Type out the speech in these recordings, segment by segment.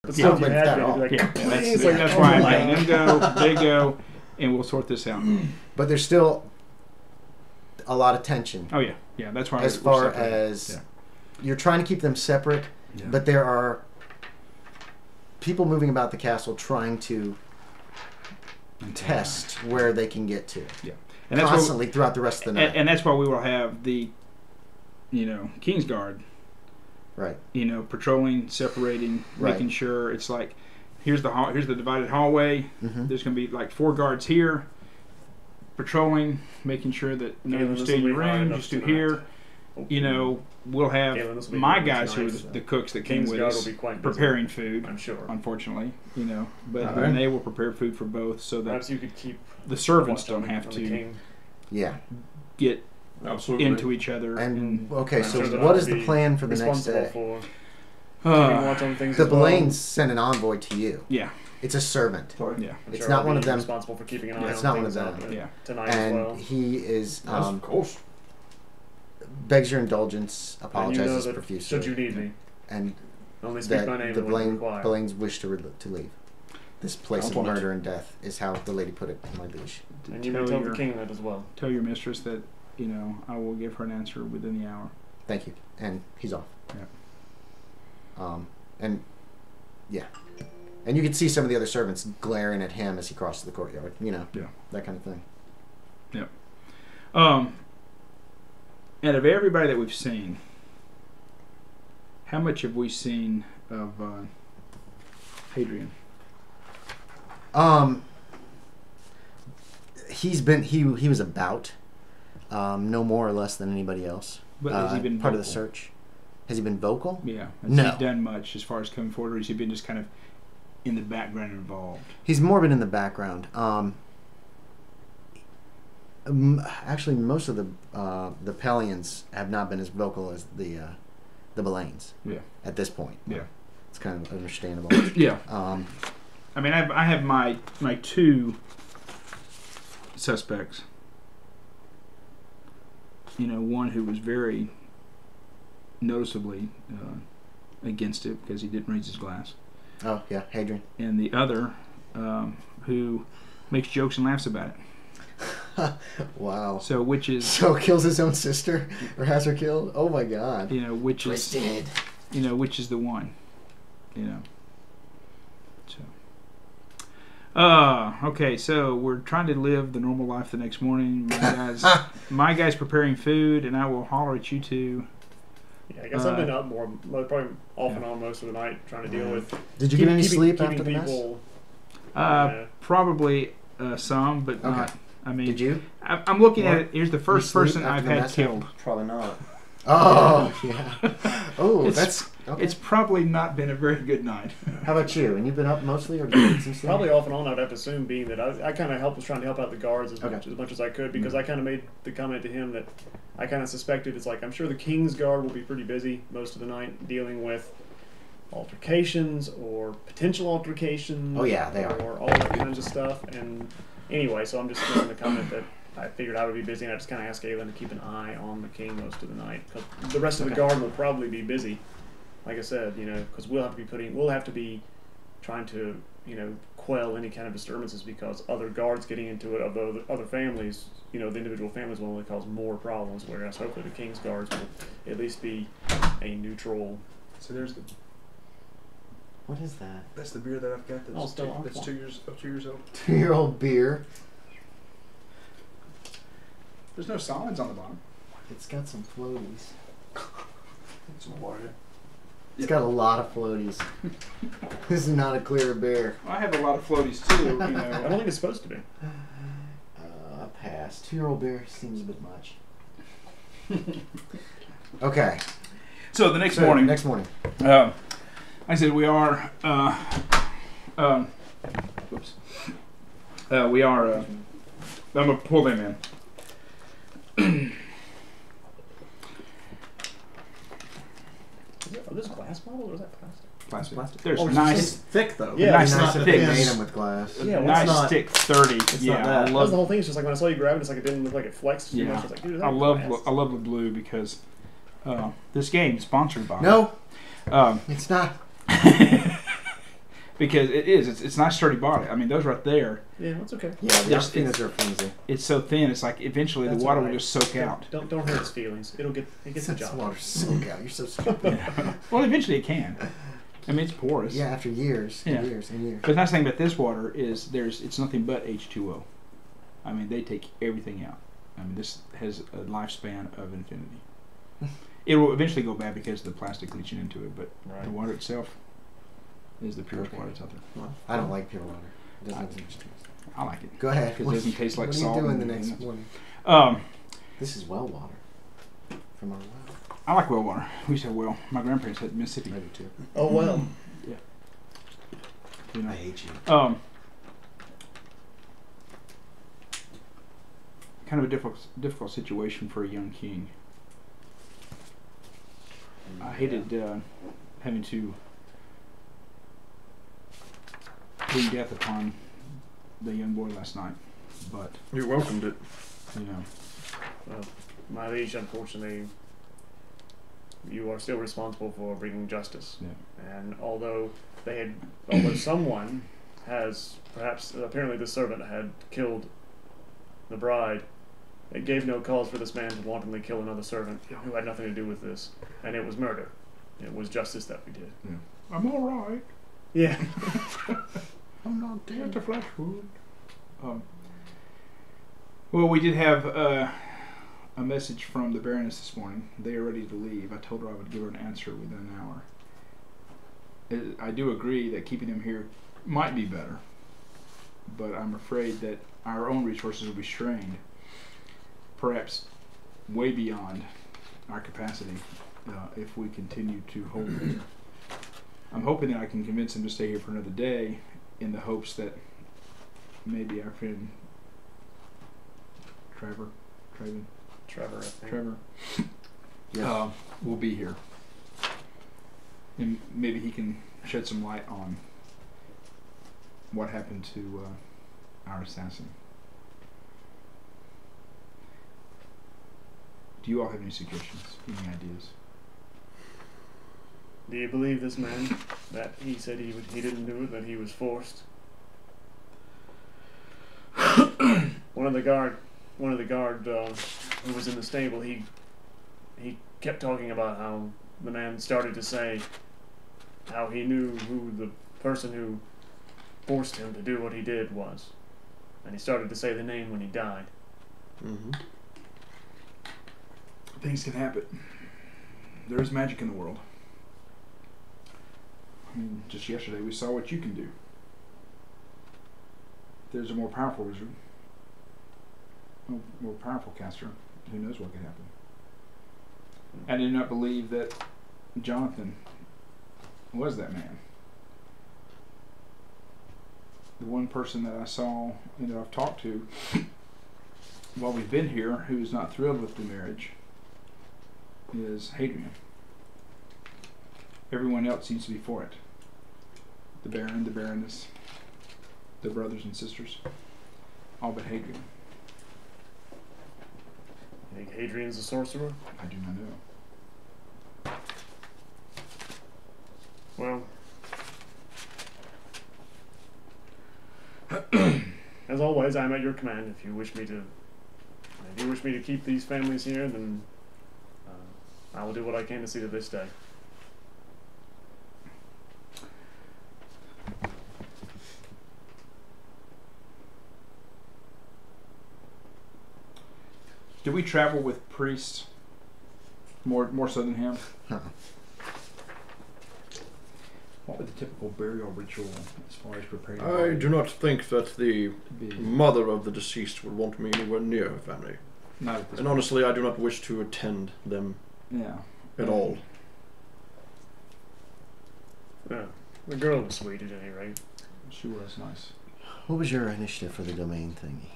But still, like, that all. Like, that's why I'm letting them go. They go, and we'll sort this out. But there's still a lot of tension. Oh yeah, yeah. That's why. As far as you're trying to keep them separate, but there are people moving about the castle trying to test where they can get to. Yeah, and that's constantly throughout the rest of the night. And that's why we will have the, Kingsguard. Right. Patrolling, separating, making sure it's like, here's the divided hallway. Mm-hmm. There's going to be like 4 guards here, patrolling, making sure that you stay in your room, just do here. We'll have my guys who are the cooks that came with us preparing food. I'm sure. Unfortunately, but then they will prepare food for both, so that perhaps you could keep the servants don't have to. Get into each other. And okay, so what is the plan for the next day? The Belanes sent an envoy to you. Yeah. It's a servant. Yeah. It's not one of them. Responsible for keeping an eye on it's not one of them. Tonight and as well. He is of course. Begs your indulgence, apologizes profusely. Should you need me. And only speak my name the Belanes wish to leave. This place of murder and death is how the lady put it, my liege. And you may tell the king that as well. Tell your mistress that, I will give her an answer within the hour. Thank you. And he's off. Yeah. And you can see some of the other servants glaring at him as he crosses the courtyard. That kind of thing. Yeah. Out of everybody that we've seen, how much have we seen of Hadrian? He was about no more or less than anybody else. But has he been part vocal? of the search? Has he been vocal? Yeah. Has he done much as far as coming forward, or has he been just kind of in the background involved? He's more been in the background. Actually, most of the Pelians have not been as vocal as the Belanes. Yeah. At this point. Yeah. It's kind of understandable. Yeah. I mean, I have my 2 suspects. One who was very noticeably against it because he didn't raise his glass. Oh yeah, Hadrian. And the other who makes jokes and laughs about it. Wow. So kills his own sister or has her killed? Oh my God. Which Twisted. is which is the one. So okay, so we're trying to live the normal life the next morning. My guys preparing food, and I will holler at you 2. Yeah, I guess I've been up probably off and on most of the night trying to deal with. Did you get any sleep after the mess? Probably some, but not. I mean, did you? I'm looking at it. Here's the first person I've had killed. Probably not. Oh yeah. Oh, that's. Okay. It's probably not been a very good night. How about you? And you've been up mostly, or did you get some sleep? Probably off and on. I'd have to assume, being that I kind of was trying to help out the guards as much as I could, because I kind of made the comment to him that I kind of suspected it's like I'm sure the King's Guard will be pretty busy most of the night dealing with altercations or potential altercations. Oh yeah, they are. Or all that kinds of stuff. And anyway, so I'm just making the comment that I figured I would be busy, and I just kind of asked Gaelyn to keep an eye on the king most of the night, because the rest of the guard will probably be busy. Like I said, because we'll have to be trying to, quell any kind of disturbances, because other guards getting into it of the other families, the individual families will only cause more problems, whereas hopefully the King's Guards will at least be a neutral. So there's the. What is that? That's the beer that I've got. That's 2 years old. 2-year-old beer. There's no solids on the bottom. It's got some floaties. Some water. It's got a lot of floaties. This is not a clear beer. I have a lot of floaties too. I don't think it's supposed to be. Pass. 2-year-old beer seems a bit much. Okay. So the next morning. Next morning. I said we are. Whoops. We are. I'm gonna pull them in. Are those glass bottles or is that plastic? Plastic. There's it's nice, thick though. Yeah, nice nice if thick. they made them with glass. Yeah, nice thick 30. Yeah, not that. I That was love. the whole thing. It's just like when I saw you grab it, it's like it didn't look like it flexed too much. I was like, dude, I love the blue because this game is sponsored by. No, it's not. Because it is. It's nice sturdy body. I mean, those right there. Yeah, that's okay. Yeah, the Arfinas are flimsy. It's so thin. It's like eventually the water will just soak out. Don't hurt its feelings. It gets the job. Water soak out. You're so stupid. Yeah. Well, eventually it can. I mean, it's porous. Yeah, after years and years and years. But the nice thing about this water is it's nothing but H2O. I mean, they take everything out. I mean, this has a lifespan of infinity. It will eventually go bad because of the plastic leaching into it, but the water itself is the purest water that's out there. Well, I don't like pure water. It doesn't have much taste. I like it. Go ahead. Because it doesn't taste like salt. What are you doing the next morning? This is well water from our well. I like well water. We used to have well. My grandparents had Mississippi. I do too. Oh, well. Yeah. You know. I hate you. Kind of a difficult situation for a young king. I hated having to bring death upon the young boy last night, but you welcomed it. You know. Well, my liege, unfortunately, you are still responsible for bringing justice. Yeah. And although someone has apparently the servant had killed the bride, it gave no cause for this man to wantonly kill another servant who had nothing to do with this, and it was murder. It was justice that we did. Yeah. I'm all right. Yeah. I'm not dead. Just a flesh wound. Well, we did have a message from the Baroness this morning. They are ready to leave. I told her I would give her an answer within an hour. I do agree that keeping them here might be better, but I'm afraid that our own resources will be strained, perhaps way beyond our capacity if we continue to hold them here. I'm hoping that I can convince them to stay here for another day in the hopes that maybe our friend Trevor, I think. Yes. Will be here. And maybe he can shed some light on what happened to our assassin. Do you all have any suggestions, any ideas? Do you believe this man that he said he didn't do it, that he was forced? One of the guard who was in the stable, he kept talking about how the man started to say how he knew who the person who forced him to do what he did was, and he started to say the name when he died. Mm-hmm. Things can happen. There is magic in the world. I mean, just yesterday we saw what you can do. There's a more powerful wizard, a more powerful caster. Who knows what could happen? I did not believe that Jonathan was that man. The one person that I saw and that I've talked to while we've been here who is not thrilled with the marriage is Hadrian. Everyone else seems to be for it. The Baron, the Baroness, the brothers and sisters, all but Hadrian. You think Hadrian's a sorcerer? I do not know. Well, as always, I'm at your command. If you wish me to keep these families here, then I will do what I can to see to this day. Do we travel with priests more so than him? What would the typical burial ritual as far as preparing? I do not think that the mother of the deceased would want me anywhere near her family. Not at this and point. Honestly, I do not wish to attend them at all. Yeah, the girl was sweet at any rate. She was nice. What was your initiative for the domain thingy?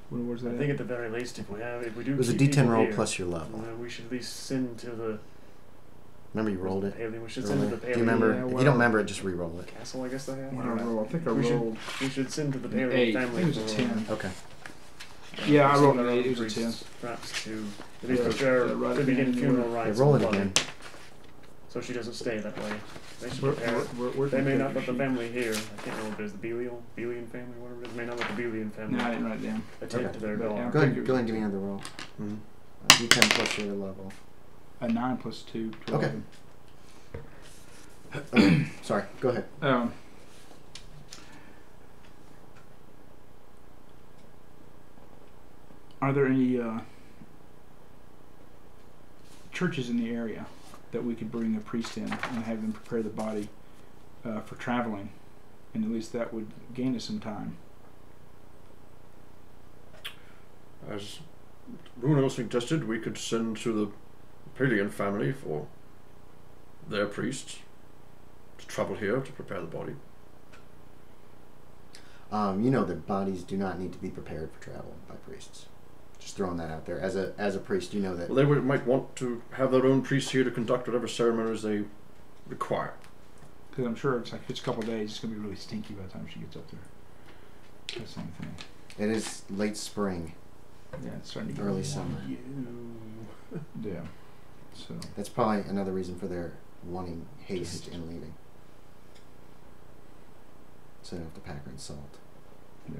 What was that? I think at the very least, if we do, it was a keep D10 roll here, plus your level. We should at least send to the. Remember you rolled it. Haelyn. We should send to the Paley. Do you remember? If you don't remember it, just re-roll it. Castle, I guess they have. I think I rolled. We should send to the Paley family. It was a 10. Okay. Yeah, I rolled our an own 8. It was a 10. priests, perhaps to Yeah, prepare right to at begin the funeral end. rites. roll of it the body, again. so she doesn't stay that way. They should Where- prepare. where's They my may not character let the sheet? family here. I can't remember what it is. The Belial family, whatever it is. May not let the Belial family No, I didn't write it down. attend Okay. to their But, dog. yeah. Go ahead and give me another roll. Mhm. D10 plus your level. A 9 plus 2. 12. Okay. Okay. Sorry, go ahead. Are there any churches in the area that we could bring a priest in and have them prepare the body for traveling? And at least that would gain us some time. As Ruinil suggested, we could send to the Haelyn family for their priests to travel here to prepare the body. You know that bodies do not need to be prepared for travel by priests. Just throwing that out there. As a priest, you know that. Well, they might want to have their own priests here to conduct whatever ceremonies they require. Because I'm sure it's a couple of days. It's going to be really stinky by the time she gets up there. That's the only thing. It is late spring, Yeah, it's starting to get early warm. summer. Yeah. So. That's probably another reason for their wanting haste in leaving. So they don't have to pack her in salt. Yeah.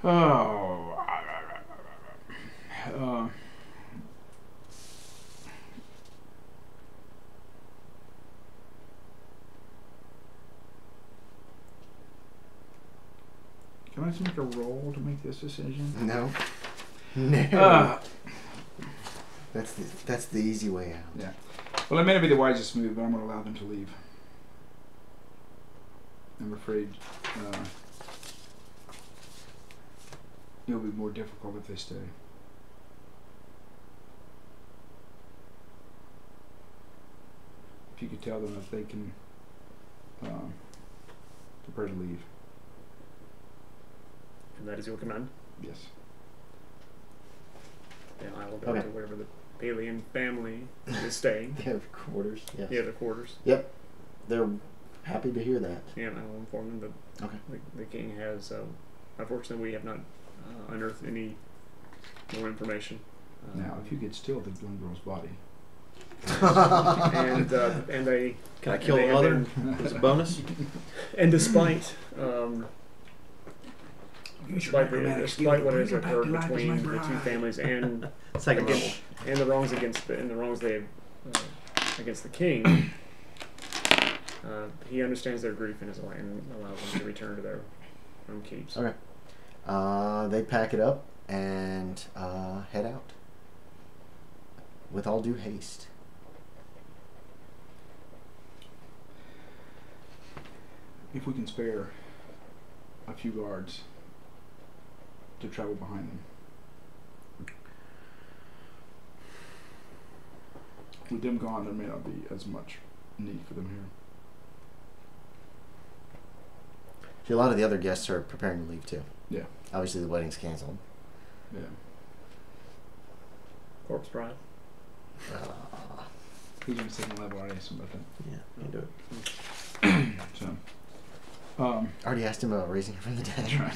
Oh. Can I just make a roll to make this decision? No. No. That's the easy way out. Yeah. Well, it may not be the wisest move, but I'm going to allow them to leave. I'm afraid it'll be more difficult if they stay. If you could tell them if they can prepare to leave. And that is your command. Yes. Then I will go Okay. to wherever the Haelyn family is staying. They have quarters. Yes. Yeah, their quarters. Yep. They're happy to hear that. Yeah, and I will inform them that Okay. the king has. Unfortunately, we have not unearthed any more information. Now, if you could steal the young girl's body. and they Can I kill they the have mother been- as a bonus? and despite despite what has occurred between the two families and Second level. and the wrongs against the wrongs they have against the king, he understands their grief and allows them to return to their own keeps. Okay. They pack it up and head out with all due haste. If we can spare a few guards to travel behind them. With them gone, there may not be as much need for them here. See, a lot of the other guests are preparing to leave too. Yeah. Obviously, the wedding's canceled. Yeah. Corpse bride. He's on the second level. I asked him about that. Yeah, you do it. So. Already asked him about raising her from the dead. That's right.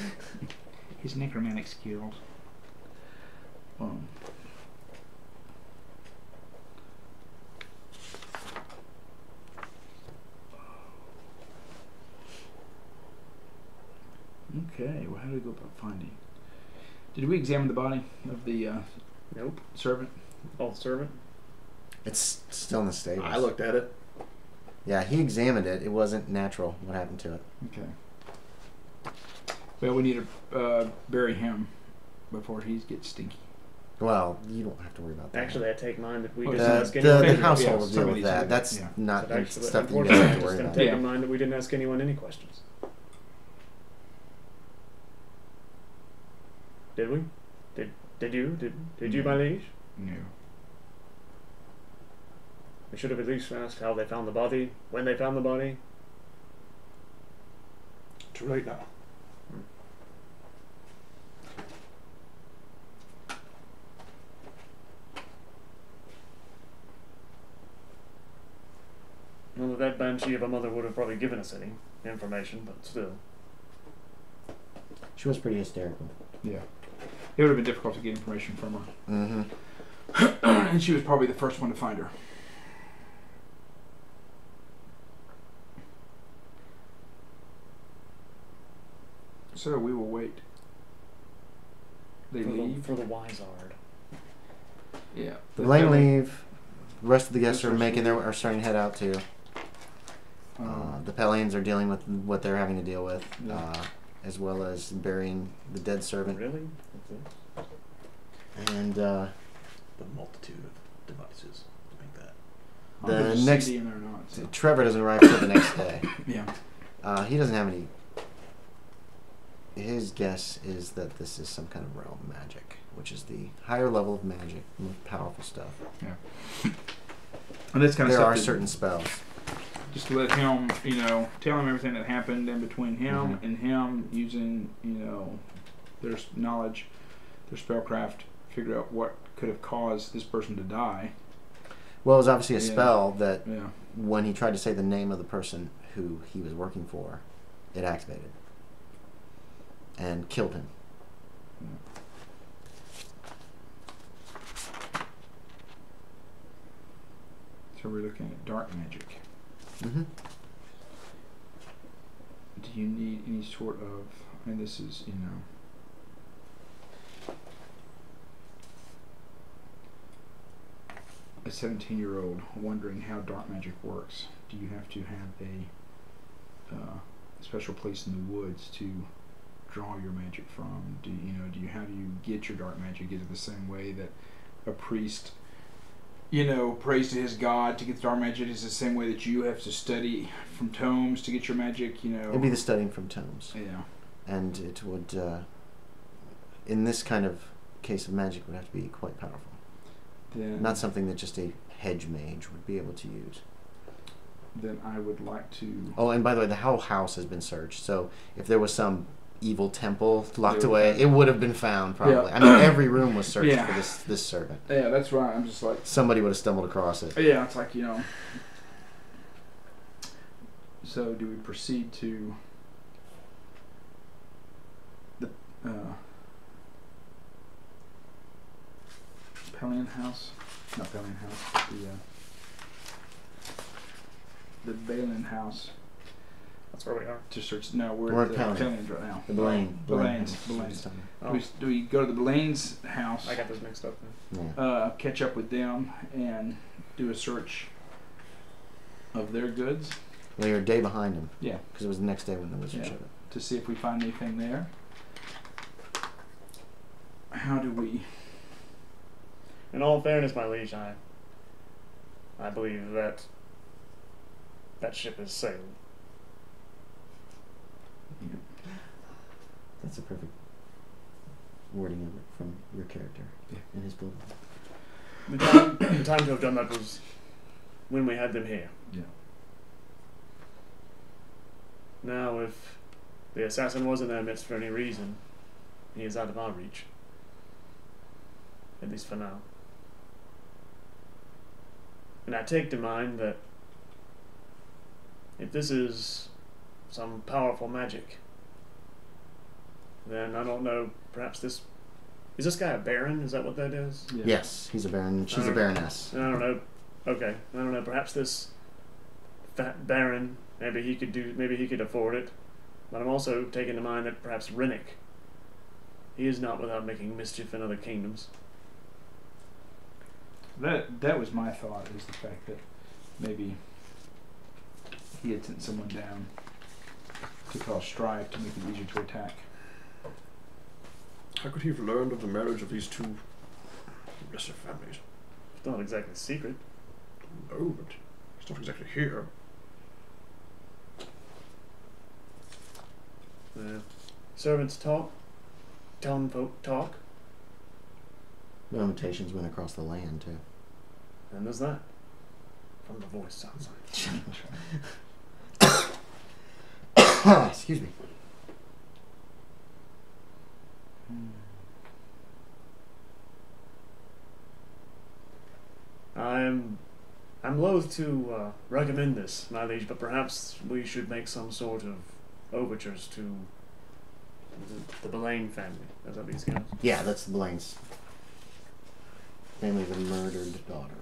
His necromantic skills. Okay, well, how do we go about finding? Did we examine the body of the Nope. servant? Oh, servant. It's still in the stables. I looked at it. Yeah, he examined it. It wasn't natural. What happened to it? Okay. Well, we need to bury him before he gets stinky. Well, you don't have to worry about that. Actually, I take mine that we Oh, didn't the, ask the, anyone. the Yeah, household will deal somebody with that. said- That's yeah. not But actually, stuff that you guys unfortunately, have I'm to just worry going about. to take Yeah. in mind that we didn't ask anyone any questions. Did we? Did you? Did you, my liege? No. We should have at least asked how they found the body, when they found the body. Too late now. Well, that banshee of a mother would have probably given us any information, but still. She was pretty hysterical. Yeah. It would have been difficult to get information from her. Mm-hmm. And she was probably the first one to find her. So we will wait. They leave. For the Wizard. Yeah. The Blaine leave. The rest of the guests are starting to head out too. The Pelians are dealing with what they're having to deal with, as well as burying the dead servant. Really? And the multitude of devices to make that. the next CD in there or not, so. Trevor doesn't arrive till the next day. Yeah. He doesn't have any. His guess is that this is some kind of realm magic, which is the higher level of magic, more powerful stuff. Yeah. And this kind of there stuff are certain spells. Just to let him, tell him everything that happened in between him Mm-hmm. and him, using, their knowledge, their spellcraft, figure out what could have caused this person to die. Well, it was obviously a spell that Yeah. when he tried to say the name of the person who he was working for, it activated and killed him. So we're looking at dark magic. Mm-hmm. Do you need any sort of, this is, a 17-year-old wondering how dark magic works. Do you have to have a special place in the woods to draw your magic from? How do you get your dark magic? Is it the same way that a priest prays to his god to get the dark magic? Is the same way that you have to study from tomes to get your magic? It'd be the studying from tomes. Yeah. And it would, in this kind of case of magic, would have to be quite powerful. Then, not something that just a hedge mage would be able to use. Then I would like to... Oh, and by the way, the whole house has been searched, so if there was some evil temple locked away, it would have been found, probably. Yeah. I mean, every room was searched for this servant. Yeah, that's right. I'm just like... Somebody would have stumbled across it. Yeah, it's like, So, do we proceed to the Pelion house? Not Pelion house, the Balin house. That's where we are. To search. No, we're at the Pelions right now. The Blaine. Blaines. Do we go to the Blaine's house? I got this mixed up then. Yeah. Catch up with them and do a search of their goods. Well, you're a day behind him. Yeah. Because it was the next day when the wizard showed up. To see if we find anything there. How do we... In all fairness, my liege, I believe that ship has sailed. Yeah. That's a perfect wording of it from your character in his book. The time to have done that was when we had them here. Yeah. Now, if the assassin was in their midst for any reason, he is out of our reach. At least for now. And I take to mind that if this is some powerful magic, then I don't know, perhaps this... Is this guy a baron? Is that what that is? Yeah. Yes, he's a baron. She's a baroness. I don't know. Okay, I don't know. Perhaps this fat baron, maybe he could afford it. But I'm also taking to mind that perhaps Rennick, he is not without making mischief in other kingdoms. That was my thought, is the fact that maybe he had sent someone down to cause strife to make it easier to attack. How could he have learned of the marriage of these two lesser families? It's not exactly secret. No, but it's not exactly here. Servants talk. Town folk talk. The limitations went across the land, too. And there's that. From the voice sounds like. Excuse me. I'm loath to recommend this, my liege, but perhaps we should make some sort of overtures to The Belain family. That's what these guys. Yeah, that's the Blaine's family of a murdered daughter.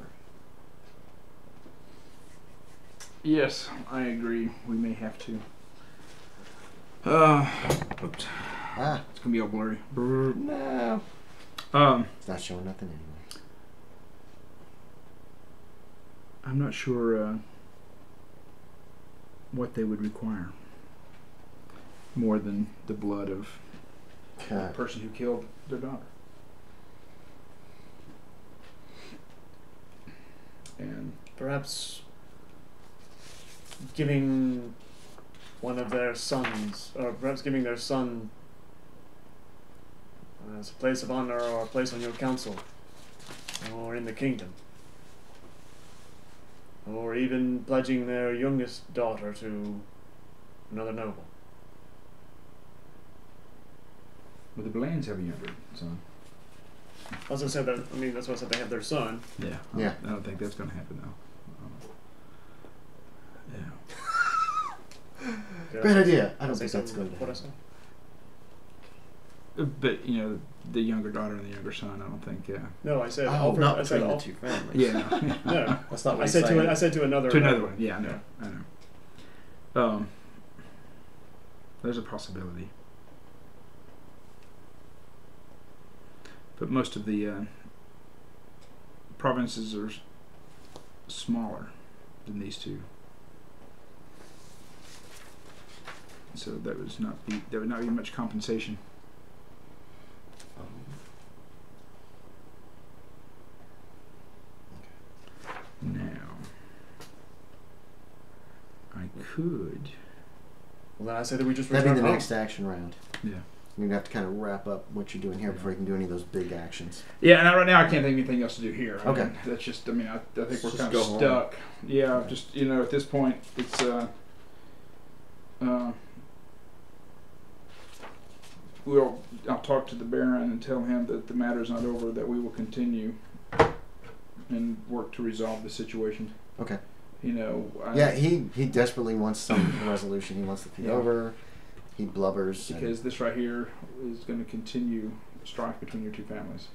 Yes, I agree. We may have to. Oops. It's gonna be all blurry. No. It's not showing nothing anyway. I'm not sure what they would require. More than the blood of the person who killed their daughter. And perhaps giving one of their sons, or perhaps giving their son as a place of honor or a place on your council, or in the kingdom, or even pledging their youngest daughter to another noble. Well, the Belains have a younger son. As I said, that, I mean, that's why I said they have their son. Yeah. Yeah. I don't think that's going to happen, though. Yeah. Great idea. I don't think that's going to What I happen. said? But, you know, the younger daughter and the younger son, I don't think... No, I said... Oh, Not I said between the two families. Yeah. No. That's not what I he's said saying. to I said to another... To another one. Yeah, I know. I know. There's a possibility. But most of the provinces are smaller than these two, so there would not be much compensation. Now, I could. Well, then I said that we just That'd be return the home. next action round. Yeah. You're gonna have to kind of wrap up what you're doing here before you can do any of those big actions. Yeah, and right now I can't think of anything else to do here. I Okay. mean, that's just. I mean, I think we're Just kind go of home. stuck. Yeah, just at this point, it's I'll talk to the Baron and tell him that the matter's not over. That we will continue and work to resolve the situation. Okay. Yeah, he desperately wants some resolution. He wants the feed over. He blubbers. Because this right here is going to continue strife between your two families.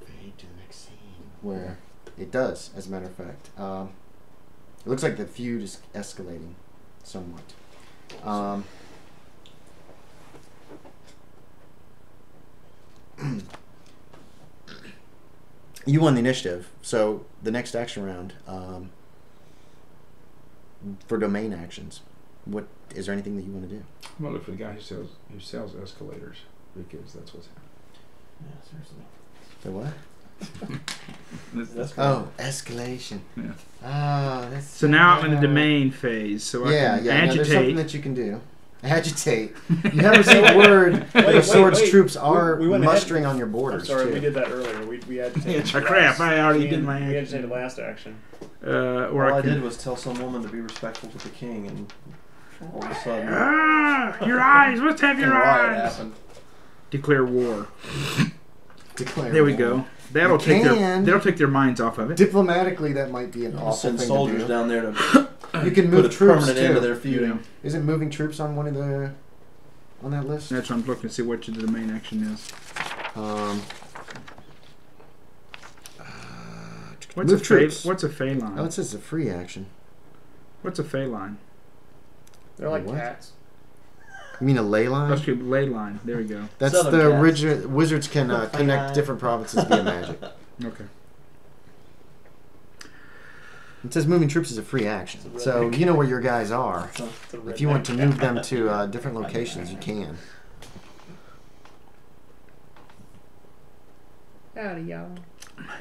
Fade to the next scene. Where it does, as a matter of fact. It looks like the feud is escalating somewhat. You won the initiative, so the next action round, for domain actions, what is there anything that you want to do? I'm gonna look for the guy who sells escalators, because that's what's happening. Yeah, seriously. The what? That's Escalation. Yeah. Ah, that's So now I'm in the domain phase, so I can no, there's something agitate. that you can do. Agitate. You have received word that the Sword's troops are we went ahead. mustering on your I'm borders. sorry, too. we did that earlier. We agitated. Yeah, crap, I already did my We action. agitated last action. Or All I can. did was tell some woman to be respectful to the king, and all of a sudden, Your eyes! Let's have your a riot eyes! happened. Declare war. Declare There we war. go. That'll take their minds off of it. Diplomatically, that might be an I'll awful send thing soldiers to do. down there to You can put move a troops permanent end to too. their feuding. Isn't moving troops on one of the on that list? That's what I'm looking to see what the domain action is. What's move a troops. What's a feline? Oh, it says a free action. What's a feline? They're like What? cats. You mean a ley line? Okay, ley line. There we go. That's Southern the cats. original. Wizards can Ley connect line. different provinces via magic. Okay. It says moving troops is a free action. It's a So redneck. you know where your guys are. It's a If you want to redneck. move them to different locations, you can. Howdy, y'all.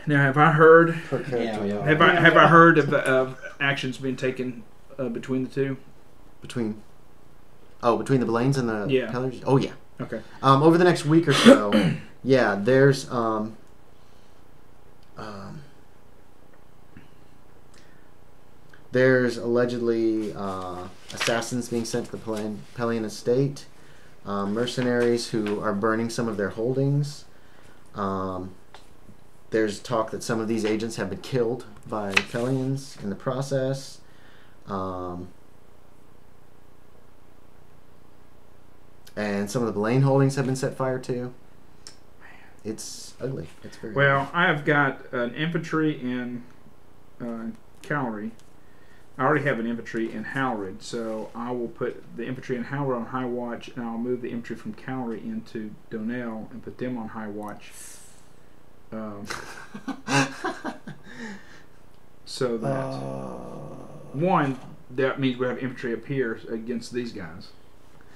Now, have I heard? Per character. Yeah. Have I heard of actions being taken between the two? Between the Belanes and the Yeah. Pellers? Oh yeah. Okay. Over the next week or so, yeah, there's allegedly assassins being sent to the Pellian estate, mercenaries who are burning some of their holdings. There's talk that some of these agents have been killed by Pellians in the process. And some of the Blaine holdings have been set fire to. It's ugly. It's very Well, I've got an infantry in cavalry. I already have an infantry in Halrid, so I will put the infantry in Halrid on high watch, and I'll move the infantry from cavalry into Donell and put them on high watch. So that one, that means we have infantry up here against these guys.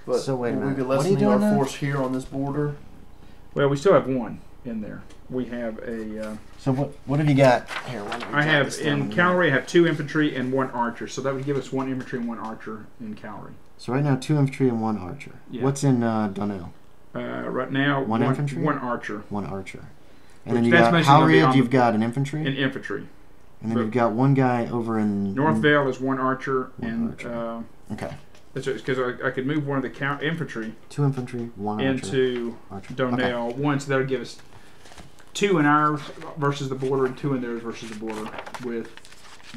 But So wait a will we minute. be What are you lessening doing our now? force here on this border? Well, we still have one in there. We have a. So what have you got here? Why don't we I jot have this down in here? cavalry. I have 2 infantry and 1 archer, so that would give us 1 infantry and 1 archer in cavalry. So right now 2 infantry and 1 archer. Yeah. What's in Donnell? Right now, One infantry? 1 archer 1 archer. And Which then you that's got basically gonna be Halrid, on you've the- got an infantry. in infantry. And then you've got one guy over in North Vale is 1 archer, One and archer. Okay. that's because I could move one of the infantry 2 infantry, 1 archer. into Archer. Donnell once. That would give us 2 in ours versus the border and 2 in theirs versus the border, with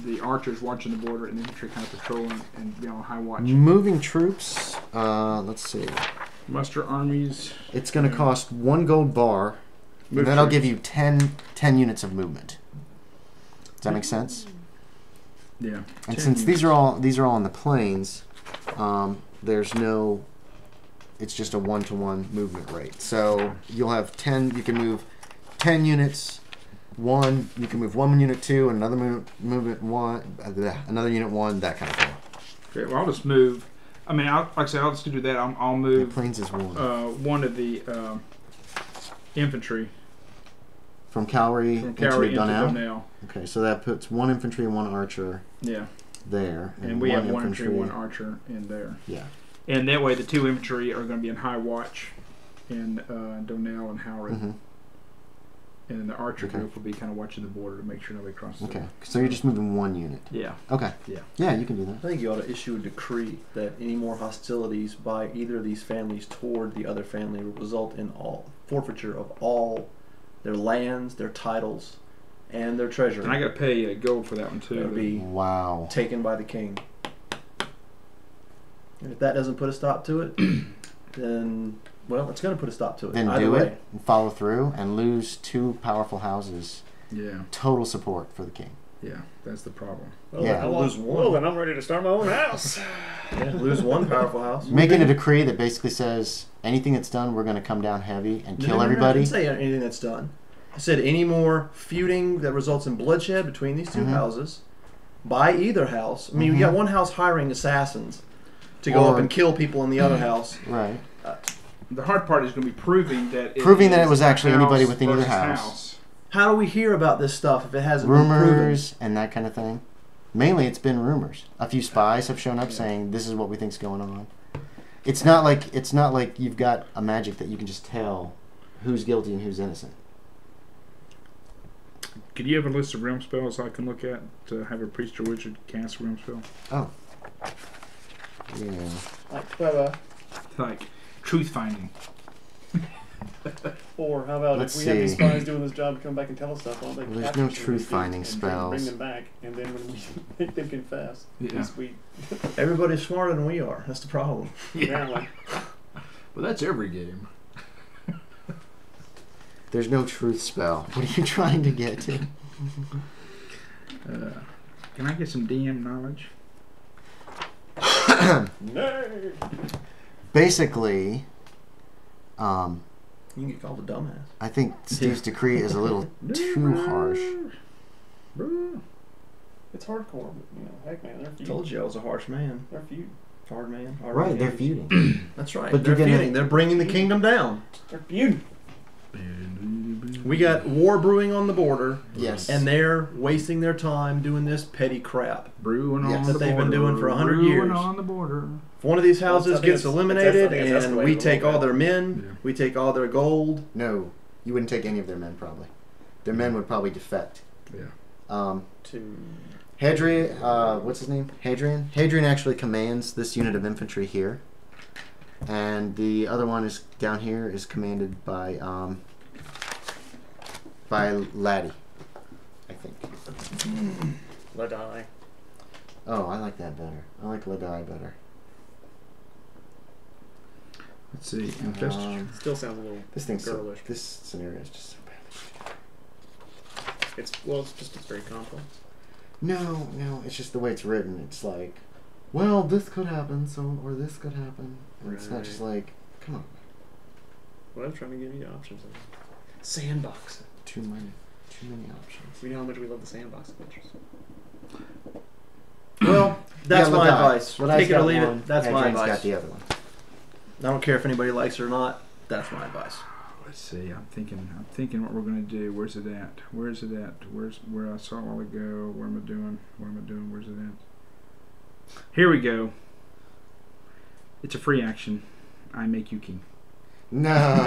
the archers watching the border and the infantry kind of patrolling and be on high watch. Moving troops. Let's see. Muster armies. It's going to cost 1 gold bar, Move and that'll troops. give you 10 units of movement. Does that make sense? Yeah. And 10 since these units. are all on the plains, there's no. It's just a 1-to-1 movement rate. So you'll have 10. You can move 10 units. 1. You can move 1 unit 2, and another movement 1. Another unit 1. That kind of thing. Okay. Well, I'll just move. I mean, like I said, I'll just do that. I'll Yeah, move plains is 1. one of the infantry From cavalry, from cavalry into into Donnell. Donnell. Okay, so that puts 1 infantry and 1 archer Yeah. there, And we have 1 infantry and 1 archer in there. Yeah. And that way the 2 infantry are going to be in high watch in Donnell and Howard. Mm-hmm. And then the archer Okay. group will be kind of watching the border to make sure nobody crosses Okay, it. so you're just moving 1 unit. Yeah. Okay. Yeah. Yeah, you can do I that. think you ought to issue a decree that any more hostilities by either of these families toward the other family will result in all forfeiture of all their lands, their titles, and their treasure. And I got to pay gold for that one That too. would be Wow. taken by the king. And if that doesn't put a stop to it, then, well, it's going to put a stop to it. Then Either do way. it and follow through and lose 2 powerful houses. Yeah. Total support for the king. Yeah. That's the problem. Well, Yeah. then Lose one. well, then I'm ready to start my own house. Yeah, lose 1 powerful house. Making a decree that basically says anything that's done, we're going to come down heavy and kill No, I everybody. didn't say anything that's done. I said any more feuding that results in bloodshed between these 2 Mhm. houses by either house. I mean, Mhm. you got one house hiring assassins to go up Or- and kill people in the other house. Right. The hard part is going to be proving that Proving that it is was a actually anybody house within either versus house. How do we hear about this stuff if it hasn't been proven? Rumors and that kind of thing. Mainly it's been rumors. A few spies have shown up Yeah. saying this is what we think's going on. It's not like you've got a magic that you can just tell who's guilty and who's innocent. Could you have a list of realm spells I can look at to have a priest or wizard cast a realm spell? Oh. Yeah. Like clever. Like truth finding. Or how about Let's if we have these see. spies doing this job to come back and tell us stuff? Why don't they Well, there's capture no some of these truth-finding dudes and spells. Bring them back, and then when we make them confess, at least we Everybody's smarter than we are. That's the problem. apparently. Well, that's every game. There's no truth spell. What are you trying to get to? Can I get some DM knowledge? No. Basically, You can get called a dumbass. I think Steve's decree is a little too harsh. It's hardcore, but heck, man, they're I feud. told you I was a harsh man. They're feud. Hard man. Hard Right, man. they're feuding. That's right. But they're they're gonna- feuding. They're bringing the kingdom down. They're feud. We got war brewing on the border, Yes. and they're wasting their time doing this petty crap. Brewing Yes. on That the they've border. been doing for 100 Brewing years. on the border. If one of these Well, houses I think gets it's- eliminated, I think it's and escalated we a take little all bit. their men, Yeah. we take all their gold. No, you wouldn't take any of their men, probably. Their men would probably defect. Yeah. To Hadrian, what's his name? Hadrian? Hadrian actually commands this unit of infantry here. And the other one is down here is commanded by Laddie, I think. Ladai. Oh, I like that better. I like Laddie better. Let's see. Investiture. Still sounds a little This thing's girlish. this scenario is just so bad. It's very complex. No, it's just the way it's written. It's like, well, this could happen, or this could happen. And it's not just like, come on. Well, I'm trying to give you options. Sandbox. Too many options. We know how much we love the sandbox adventures. Well, that's Yeah, my look, advice. But Take it or got leave one, it. That's my Adrian's advice. got the other one. I don't care if anybody likes it or not. That's my advice. Let's see. I'm thinking what we're gonna do. Where's it at? Where I saw a while ago? Where am I doing? Where's it at? Here we go. It's a free action. I make you king. No.